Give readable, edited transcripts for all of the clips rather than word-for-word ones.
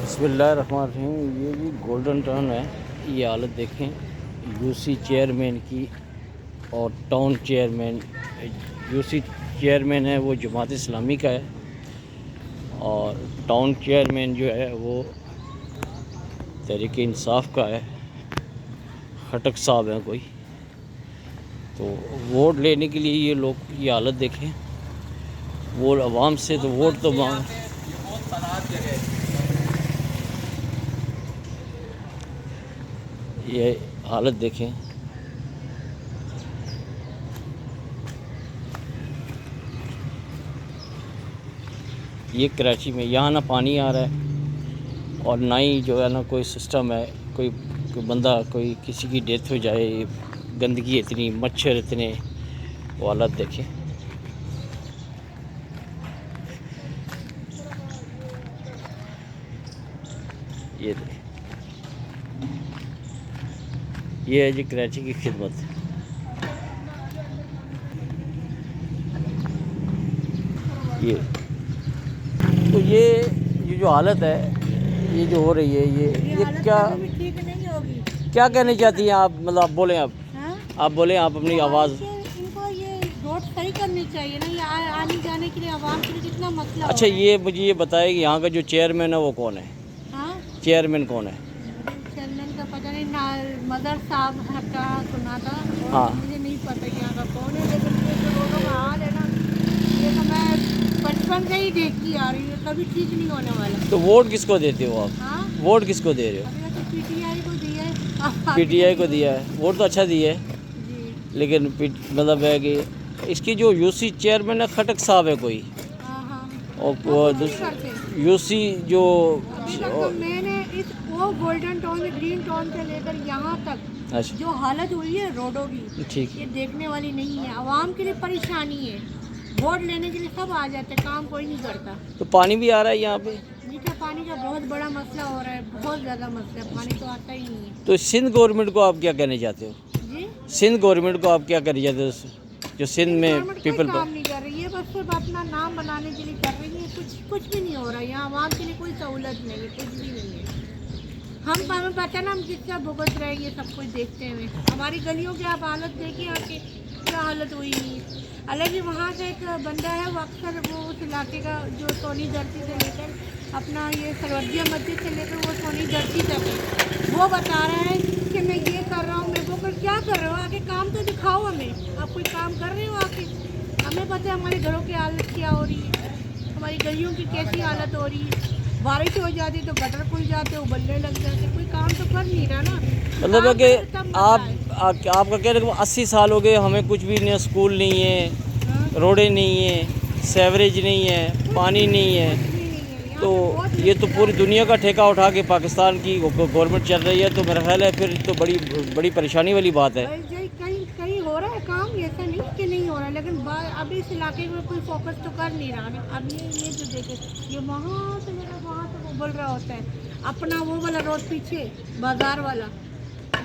बिस्मिल्लाहिर्रहमानिर्रहीम। ये जी golden town है। ये हालत देखें यूसी चेयरमैन की और टाउन चेयरमैन। यूसी चेयरमैन है वो जमात इस्लामी का है और टाउन चेयरमैन जो है वो तहरीक इंसाफ का है। खटक साहब हैं कोई। तो वोट लेने के लिए ये लोग ये हालत देखें। वो आवाम से तो वोट तो मांग, ये हालत देखें। ये कराची में यहाँ ना पानी आ रहा है और ना ही जो है ना कोई सिस्टम है। कोई बंदा कोई किसी की डेथ हो जाए, गंदगी इतनी, मच्छर इतने, वो हालत देखें। ये देखें, ये है जी कराची की खिदमत। ये तो ये जो हालत है, ये जो हो रही है, ये क्या ठीक नहीं होगी। क्या कहना चाहती हैं आप? मतलब आप बोलें, हाँ? आप बोलें, आप अपनी आवाज़। इनको ये रोड सही करनी चाहिए ना, ये आने जाने के लिए आवाम के लिए कितना मसला अच्छा, हो रहा ये मुझे ये बताएं कि यहाँ का जो चेयरमैन है वो कौन है? हाँ? चेयरमैन कौन है? चेयरमैन का पता नहीं ना, मदर साहब का सुना था और हाँ। मुझे नहीं पता कि यहाँ का कौन है, लेकिन ये जो रोडों का हाल है ना, ये तो मैं बचपन से ही देखती आ रही हूँ, कभी ठीक नहीं होने वाला। तो वोट किसको देते हो आप? हाँ? वोट किसको दे रहे हो? अभी तो पीटीआई को दिया है। पीटीआई को दिया है। वोट तो अच्छा दिया है, जी। लेकिन मतलब है कि इसकी जो यूसी चेयरमैन है खटक साहब है कोई, हाँ हाँ। और करते यूसी जो अभी तक तो मैंने वो गोल्डन टाउन से ग्रीन टाउन से लेकर यहाँ तक अच्छा, जो हालत हुई है रोडों की, ठीक ये है। देखने वाली नहीं है। आवाम के लिए परेशानी है। वोट लेने के लिए सब आ जाते, काम कोई नहीं करता। तो पानी भी आ रहा है यहाँ पे? मीठा पानी का बहुत बड़ा मसला हो रहा है, बहुत ज़्यादा मसला है, पानी तो आता ही नहीं है। तो सिंध गवर्नमेंट को आप क्या कहना चाहते हो? जी, सिंध गवर्नमेंट को आप क्या कहना चाहते हो जो सिंध में गवर्नमेंट कोई पीपल काम नहीं कर रही है, बस सिर्फ अपना नाम बनाने के लिए कर रही है। कुछ भी नहीं हो रहा है यहाँ, आवाम के लिए कोई सहूलत नहीं है, कुछ भी नहीं है। हमें पता ना, हम कितना भुगत रहे हैं ये सब कुछ देखते हुए। हमारी गलियों की आप हालत देखिए, आके क्या हालत हुई है। हालांकि वहाँ से एक बंदा है, वो अक्सर वो उस इलाके का, जो सोनी धरती से लेकर अपना ये सरवदिया मस्जिद से लेकर वो सोनी धरती तक है, वो बता रहा है कि मैं ये कर रहा हूँ, मैं वो कर। क्या कर रहे हो? आके काम तो दिखाओ हमें, आप कोई काम कर रहे हो आके? हमें पता है हमारे घरों की हालत क्या हो रही है, हमारी गलियों की कैसी हालत हो रही है। बारिश हो जाती तो गटर खुल जाते, उबलने लग जाते, कोई काम तो कर नहीं रहा ना। मतलब है काम कि करे तब मजा आए। आपका कहने का 80 साल हो गए, हमें कुछ भी नहीं, स्कूल नहीं है, हाँ? रोडें नहीं है, सेवरेज नहीं है, पानी नहीं है। कुछ भी नहीं है यहाँ तो पे, बहुत ये तो पूरी मुश्किल दुनिया का ठेका उठा के पाकिस्तान की गवर्नमेंट चल रही है। तो मेरा ख्याल है फिर तो बड़ी बड़ी परेशानी वाली बात है। है। कहीं कहीं हो रहा है काम, ऐसा नहीं कि नहीं हो रहा है, लेकिन अब इस इलाके में कोई फोकस तो कर नहीं रहा ना। अब ये जो देखे, ये वहाँ से मेरा वहाँ से उबल रहा होता है अपना वो वाला रोड पीछे, बाजार वाला,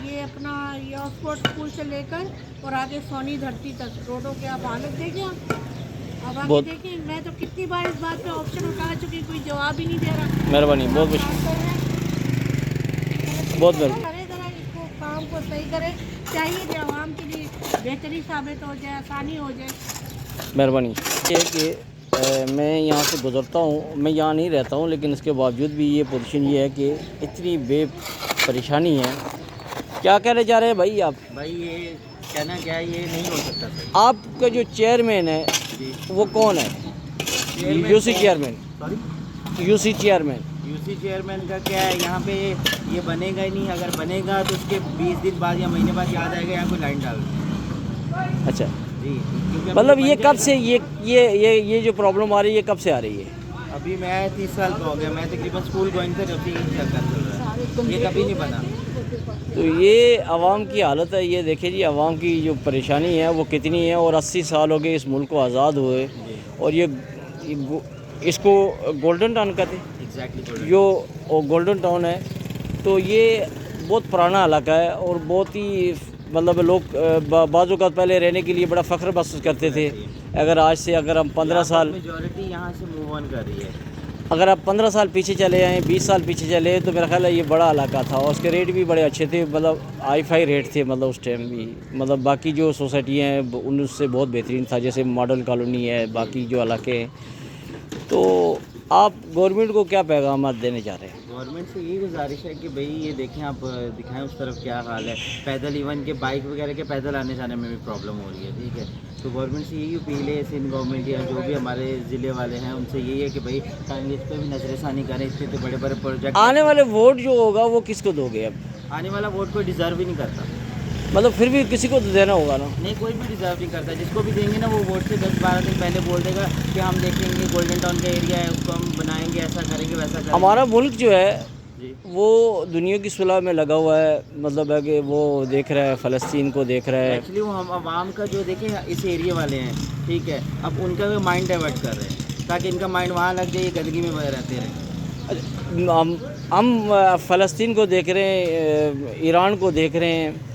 ये अपना ये ऑक्सफोर्ड स्कूल से लेकर और आगे सोनी धरती तक रोडों के आप हालत देखिए। अब आगे बहुत देखिए, मैं तो कितनी बार इस बात पे ऑप्शन उठा चुकी, कोई जवाब ही नहीं दे रहा। मेहरबानी, बहुत बहुत मेहरबानी। करे ज़रा इसको, काम को सही करे, चाहिए कि आवाम के लिए बेहतरी साबित हो जाए, आसानी हो जाए। मेहरबानी। ये है कि मैं यहाँ से गुज़रता हूँ, मैं यहाँ नहीं रहता हूँ, लेकिन इसके बावजूद भी ये पोजीशन ये है कि इतनी परेशानी है। क्या कहने जा रहे हैं भाई आप? भाई ये कहना क्या है, ये नहीं हो सकता सर। आपका जो चेयरमैन है जी, वो कौन है? UC chairman. Sorry, UC chairman. UC chairman का क्या है, यहाँ पे ये बनेगा ही नहीं। अगर बनेगा तो उसके 20 दिन बाद या महीने बाद याद आएगा यहाँ कोई लाइन डाल दें। अच्छा, जी, क्योंकि अभी मतलब बन ये कब जाएगा। से ये जो प्रॉब्लम आ रही है ये कब से आ रही है? अभी मैं 30 साल का हो गया, मैं तकरीबन स्कूल गोइंग से अभी चल रहा है, ये कभी नहीं बना। तो ये आवाम की हालत है। ये देखिए जी, आवाम की जो परेशानी है वो कितनी है। और 80 साल हो गए इस मुल्क को आज़ाद हुए, और ये इसको गोल्डन टाउन कहते हैं। एग्जैक्टली, जो गोल्डन टाउन है, तो ये बहुत पुराना इलाका है और बहुत ही मतलब लोग बाज़ औक़ात पहले रहने के लिए बड़ा फ़ख्र महसूस करते थे। अगर आज से अगर हम 15 साल, मेजॉरिटी यहाँ से मूव ऑन कर रही है। अगर आप 15 साल पीछे चले जाएँ, 20 साल पीछे चले तो मेरा ख्याल है ये बड़ा इलाका था और उसके रेट भी बड़े अच्छे थे, मतलब हाई-फाई रेट थे, मतलब उस टाइम भी, मतलब बाकी जो सोसाइटियाँ हैं उनसे बहुत बेहतरीन था, जैसे मॉडल कॉलोनी है, बाकी जो इलाके हैं। तो आप गवर्नमेंट को क्या पैगाम देने जा रहे हैं? गवर्नमेंट से यही गुजारिश है कि भाई ये देखें, आप दिखाएं उस तरफ क्या हाल है। पैदल इवन के बाइक वगैरह के पैदल आने जाने में भी प्रॉब्लम हो रही है, ठीक है। तो गवर्नमेंट से यही अपील है, सिंध गवर्नमेंट या जो भी हमारे ज़िले वाले हैं उनसे यही है कि भाई काइंडली इस पर भी नजरसानी करें। इसके तो बड़े बड़े प्रोजेक्ट आने वाले वोट जो होगा वो किसको दोगे अब? आने वाला वोट कोई डिज़र्व ही नहीं करता। मतलब फिर भी किसी को तो देना होगा ना? नहीं, कोई भी डिज़र्व नहीं करता। जिसको भी देंगे ना वो वोट से 10-12 दिन पहले बोल देगा कि हम देखेंगे, गोल्डन टाउन का एरिया है उसको हम बनाएंगे, ऐसा करेंगे वैसा करेंगे। हमारा मुल्क जो है जी वो दुनिया की सुलह में लगा हुआ है, मतलब है कि वो देख रहा है, फ़लस्तीन को देख रहा है। एक्चुअली वो हम आवाम का जो देखें इस एरिया वाले हैं, ठीक है, अब उनका भी माइंड डाइवर्ट कर रहे हैं ताकि इनका माइंड वहाँ लग जाए, ये गंदगी में रहते रहें। हम फ़लस्तीन को देख रहे हैं, ईरान को देख रहे हैं,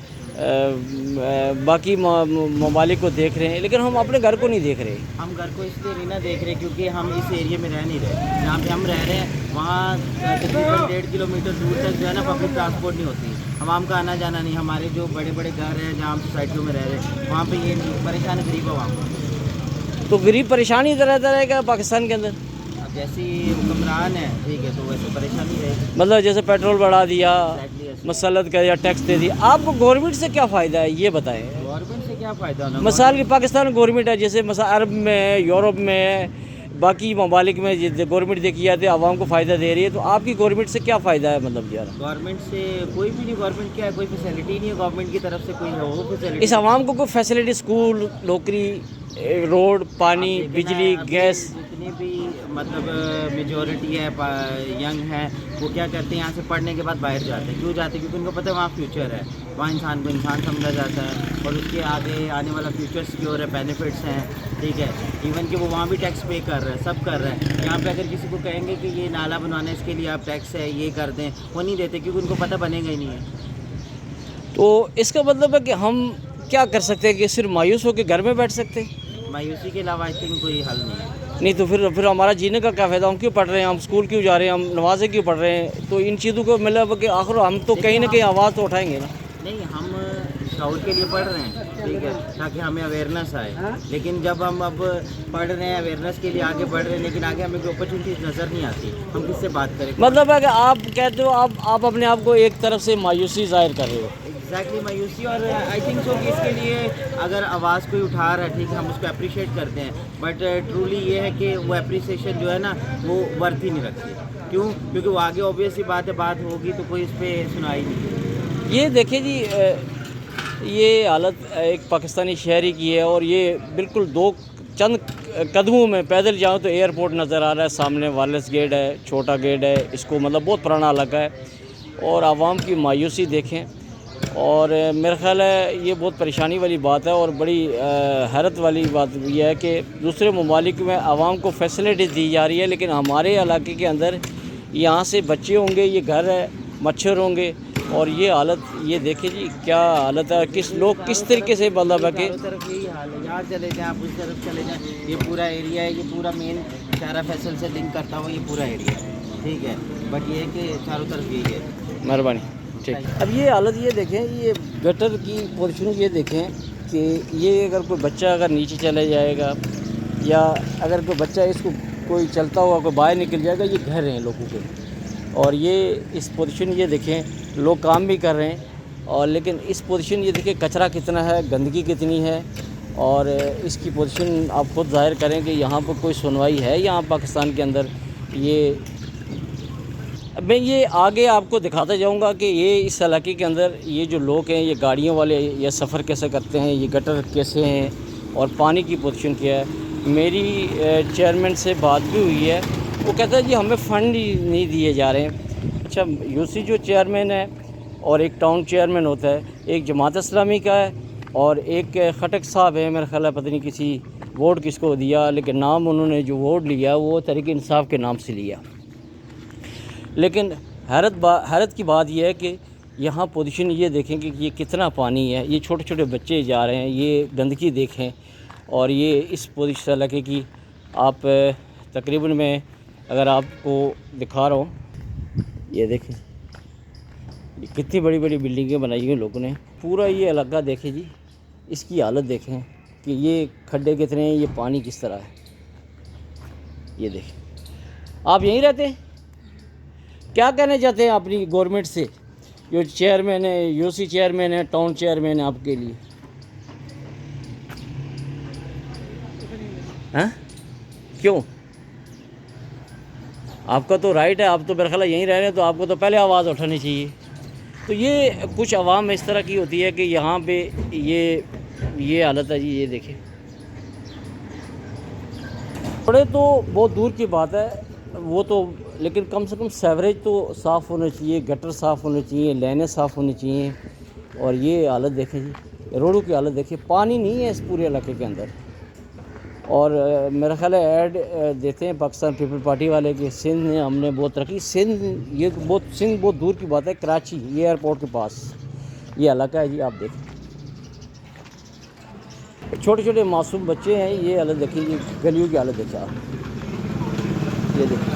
बाकी ममालिक को देख रहे हैं, लेकिन हम अपने घर को नहीं देख रहे। हम घर को इसलिए नहीं ना देख रहे क्योंकि हम इस एरिया में रह नहीं रहे। जहाँ पे हम रह रहे हैं वहाँ तकरीबन 1.5 किलोमीटर दूर तक जो है ना पब्लिक ट्रांसपोर्ट नहीं होती, आवाम का आना जाना नहीं। हमारे जो बड़े बड़े घर हैं जहाँ हम सोसाइटियों में रह रहे हैं वहाँ पे ये नहीं, परेशान गरीब आवाम। तो गरीब परेशान ही रहता रहेगा पाकिस्तान के अंदर? अब जैसे हुक्मरान है, ठीक है, तो वैसे परेशानी रहेगी। मतलब जैसे पेट्रोल बढ़ा दिया, Exactly, मसलत का या टैक्स दे दिया, आपको गवर्नमेंट से क्या फ़ायदा है ये बताएं? गवर्नमेंट से क्या फ़ायदा होना? मिसाल की पाकिस्तान गवर्नमेंट है, जैसे अरब में है, यूरोप में है, बाकी ममालिक में गवर्नमेंट देखी जाती है, आवाम को फ़ायदा दे रही है, तो आपकी गवर्नमेंट से क्या फ़ायदा है? मतलब यार गवर्नमेंट से कोई भी नहीं। गवर्नमेंट क्या है, कोई फैसिलिटी नहीं है गवर्नमेंट की तरफ से, कोई है वो फैसिलिटी। इस आवाम को कोई फैसिलिटी, स्कूल, नौकरी, रोड, पानी, आप देखना, बिजली, अभी गैस। जितनी भी मतलब मेजोरिटी है यंग है, वो क्या करते हैं यहाँ से पढ़ने के बाद बाहर जाते हैं। क्यों जाते हैं? क्योंकि उनको पता है वहाँ फ्यूचर है, वहाँ इंसान को इंसान समझा जाता है और उसके आगे आने वाला फ्यूचर सिक्योर है, बेनिफिट्स हैं, ठीक है। इवन कि वो वहाँ भी टैक्स पे कर रहे हैं, सब कर रहे हैं। यहाँ पे अगर किसी को कहेंगे कि ये नाला बनवाना है, इसके लिए आप टैक्स है ये कर दें, वो नहीं देते क्योंकि उनको पता बनेगा ही नहीं है। तो इसका मतलब है कि हम क्या कर सकते हैं कि सिर्फ मायूस होकर घर में बैठ सकते हैं? मायूसी के अलावा आई थिंक कोई हल नहीं है। नहीं तो फिर हमारा जीने का क्या फ़ायदा? हम क्यों पढ़ रहे हैं, हम स्कूल क्यों जा रहे हैं, हम नमाज़ें क्यों पढ़ रहे हैं? तो इन चीज़ों को मतलब कि आखिर हम तो कहीं ना कहीं आवाज़ तो उठाएंगे ना। नहीं, हम शऊर के लिए पढ़ रहे हैं, ठीक है, ताकि हमें अवेयरनेस आए। लेकिन जब हम अब पढ़ रहे हैं, अवेयरनेस के लिए आगे बढ़ रहे हैं, लेकिन आगे हमें कोई अपॉर्चुनिटीज नज़र नहीं आती, हम किससे बात करें? मतलब है कि आप कहते हो आप अपने आप को एक तरफ से मायूसी ज़ाहिर कर रहे हो। एग्जैक्टली मायूसी। और आई थिंक सो कि इसके लिए अगर आवाज़ कोई उठा रहा है, ठीक है, हम उसको अप्रिशिएट करते हैं, बट ट्रूली ये है कि वो अप्रिसिएशन जो है ना वो वर्थ ही नहीं रखती। क्यों? क्योंकि वो आगे ऑब्वियस सी बात है, बात होगी तो कोई इस पर सुनाई नहीं। ये देखिए जी, ये हालत एक पाकिस्तानी शहरी की है और ये बिल्कुल चंद कदमों में पैदल जाऊँ तो एयरपोर्ट नज़र आ रहा है, सामने वायरलेस गेट है, छोटा गेट है, इसको मतलब बहुत पुराना इलाका है। और आवाम की मायूसी देखें, और मेरा ख़्याल है ये बहुत परेशानी वाली बात है और बड़ी हैरत वाली बात यह है कि दूसरे ममालिक में आवाम को फैसिलिटी दी जा रही है, लेकिन हमारे इलाके के अंदर यहाँ से बच्चे होंगे, ये घर है, मच्छर होंगे, और ये हालत, ये देखिए जी क्या हालत है। लोग किस तरीके से मतलब है कि चारों तरफ यही हाल है। यहाँ चले जाएँ, आप उस तरफ चले जाएँ, ये पूरा एरिया है, ये पूरा मेन चारा फैसल से लिंक करता हुआ ये पूरा एरिया है, ठीक है। बट ये है कि चारों तरफ यही है। मेहरबानी, ठीक। अब ये हालत ये देखें, ये गटर की पोजीशन ये देखें कि ये अगर कोई बच्चा अगर नीचे चले जाएगा या अगर कोई बच्चा इसको कोई चलता हुआ कोई बाहर निकल जाएगा, ये घर हैं लोगों के, और ये इस पोजीशन ये देखें, लोग काम भी कर रहे हैं, और लेकिन इस पोजीशन ये देखें कचरा कितना है, गंदगी कितनी है, और इसकी पोजीशन आप खुद ज़ाहिर करें कि यहाँ पर कोई सुनवाई है यहाँ पाकिस्तान के अंदर। ये मैं ये आगे आपको दिखाता जाऊंगा कि ये इस इलाके के अंदर ये जो लोग हैं, ये गाड़ियों वाले ये सफ़र कैसे करते हैं, ये गटर कैसे हैं और पानी की पोजीशन क्या है। मेरी चेयरमैन से बात भी हुई है, वो कहता है जी हमें फ़ंड नहीं दिए जा रहे हैं। अच्छा, यूसी जो चेयरमैन है और एक टाउन चेयरमैन होता है, एक जमात इस्लामी का है और एक खटक साहब है, मेरा ख्याल है पता नहीं किसी वोट किसको दिया, लेकिन नाम उन्होंने जो वोट लिया वो तहरीक इंसाफ के नाम से लिया। लेकिन हैरत की बात यह है कि यहाँ पोजीशन ये देखें कि ये कितना पानी है, ये छोटे छोटे बच्चे जा रहे हैं, ये गंदगी देखें, और ये इस पोजीशन इलाके की आप तकरीबन मैं अगर आपको दिखा रहा हूँ, ये देखें, ये कितनी बड़ी बड़ी बिल्डिंगें बनाई हैं लोगों ने। पूरा ये इलाका देखें जी, इसकी हालत देखें कि ये खड्डे कितने हैं, ये पानी किस तरह है। ये देखें, आप यहीं रहते हैं, क्या कहना चाहते हैं अपनी गवर्नमेंट से, जो चेयरमैन है, यूसी चेयरमैन है, टाउन चेयरमैन है आपके लिए? हैं? क्यों? आपका तो राइट है, आप तो मेरे ख्याल यहीं रह रहे हैं, तो आपको तो पहले आवाज़ उठानी चाहिए। तो ये कुछ आवाम इस तरह की होती है कि यहाँ पे ये हालत है जी। ये देखें, थोड़े तो बहुत दूर की बात है वो तो, लेकिन कम से कम सेवरेज तो साफ़ होना चाहिए, गटर साफ़ होने चाहिए, लाइनें साफ़ होनी चाहिए। और ये हालत देखें जी, रोडों की हालत देखिए, पानी नहीं है इस पूरे इलाके के अंदर। और मेरा ख्याल है ऐड देते हैं पाकिस्तान पीपल पार्टी वाले कि सिंध ने हमने बहुत तरक्की, सिंध बहुत दूर की बात है, कराची ये एयरपोर्ट के पास ये इलाका है जी। आप देखें, छोटे छोटे मासूम बच्चे हैं, ये हालत देखिए जी, गलियों की हालत देखिए आप, ये देखिए,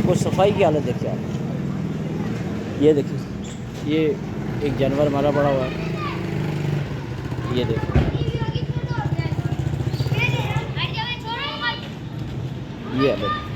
कुछ सफाई की हालत देखिए आप, ये देखिए, ये एक जानवर मारा पड़ा हुआ है, ये देखिए, ये हालत।